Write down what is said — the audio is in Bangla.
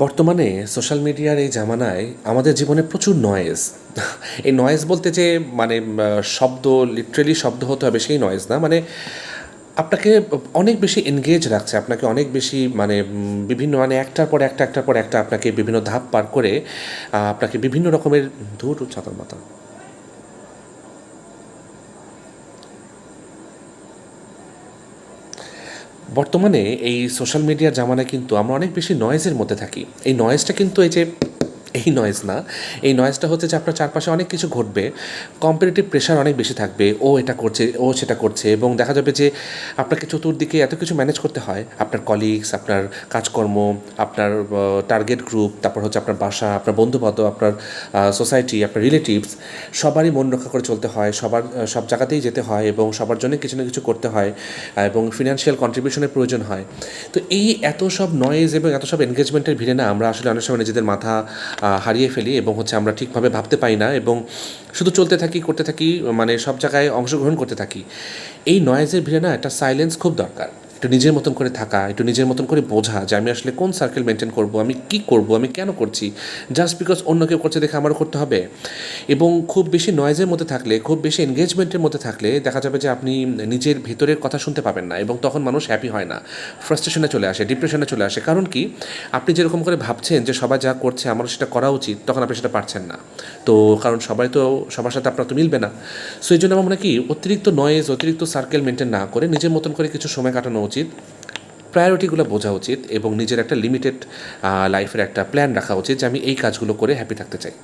বর্তমানে সোশ্যাল মিডিয়ার এই জামানায় আমাদের জীবনে প্রচুর নয়েজ। এই নয়েজ বলতে যে মানে শব্দ, লিটারেলি শব্দ হতে হবে সেই নয়েজ না, মানে আপনাকে অনেক বেশি এনগেজ রাখছে, আপনাকে অনেক বেশি মানে বিভিন্ন মানে একটার পর একটা একটার পর একটা আপনাকে বিভিন্ন ধাপ পার করে আপনাকে বিভিন্ন রকমের ধূর ছাতার মাথা। বর্তমানে এই সোশ্যাল মিডিয়ার জামানায় কিন্তু আমরা অনেক বেশি নয়েজের মধ্যে থাকি। এই নয়েজটা কিন্তু এই নয়েজ না, এই নয়েজটা হচ্ছে যে আপনার চারপাশে অনেক কিছু ঘটবে, কম্পিটিটিভ প্রেশার অনেক বেশি থাকবে, ও এটা করছে, ও সেটা করছে, এবং দেখা যাবে যে আপনাকে চতুর্দিকে এত কিছু ম্যানেজ করতে হয়, আপনার কলিগস, আপনার কাজকর্ম, আপনার টার্গেট গ্রুপ, তারপর হচ্ছে আপনার বাসা, আপনার বন্ধুবান্ধব, আপনার সোসাইটি, আপনার রিলেটিভস, সবারই মন রক্ষা করে চলতে হয়, সব জায়গাতেই যেতে হয় এবং সবার জন্য কিছু না কিছু করতে হয়, এবং ফিনান্সিয়াল কন্ট্রিবিউশনের প্রয়োজন হয়। তো এই এত সব নয়েজ এবং এত সব এনগেজমেন্টের ভিড়ে না আমরা আসলে অনেক সময় নিজেদের মাথা হারিয়ে ফেলি, এবং হচ্ছে আমরা ঠিকভাবে ভাবতে পারি না এবং শুধু চলতে থাকি, করতে থাকি, মানে সব জায়গায় অংশগ্রহণ করতে থাকি। এই নয়েজের ভিড়ে না একটা সাইলেন্স খুব দরকার, একটু নিজের মতন করে থাকা, একটু নিজের মতন করে বোঝা যে আমি আসলে কোন সার্কেল মেনটেন করব, আমি কি করব, আমি কেন করছি, জাস্ট বিকজ অন্য কেউ করছে দেখে আমারও করতে হবে। এবং খুব বেশি নয়েজের মধ্যে থাকলে, খুব বেশি এনগেজমেন্টের মধ্যে থাকলে দেখা যাবে যে আপনি নিজের ভেতরের কথা শুনতে পাবেন না, এবং তখন মানুষ হ্যাপি হয় না, ফ্রাস্ট্রেশনে চলে আসে, ডিপ্রেশনে চলে আসে। কারণ কি, আপনি যেরকম করে ভাবছেন যে সবাই যা করছে আমারও সেটা করা উচিত, তখন আপনি সেটা পারছেন না। তো কারণ সবাই তো সবার সাথে আপনার তো মিলবে না। সো এই জন্য আমার মনে হয় কি, অতিরিক্ত নয়েজ, অতিরিক্ত সার্কেল মেনটেন না করে নিজের মতন করে কিছু সময় কাটানো উচিত, প্রায়োরিটিগুলো বোঝা উচিত, এবং নিজের একটা লিমিটেড লাইফের একটা প্ল্যান রাখা উচিত যে আমি এই কাজগুলো করে হ্যাপি থাকতে চাই।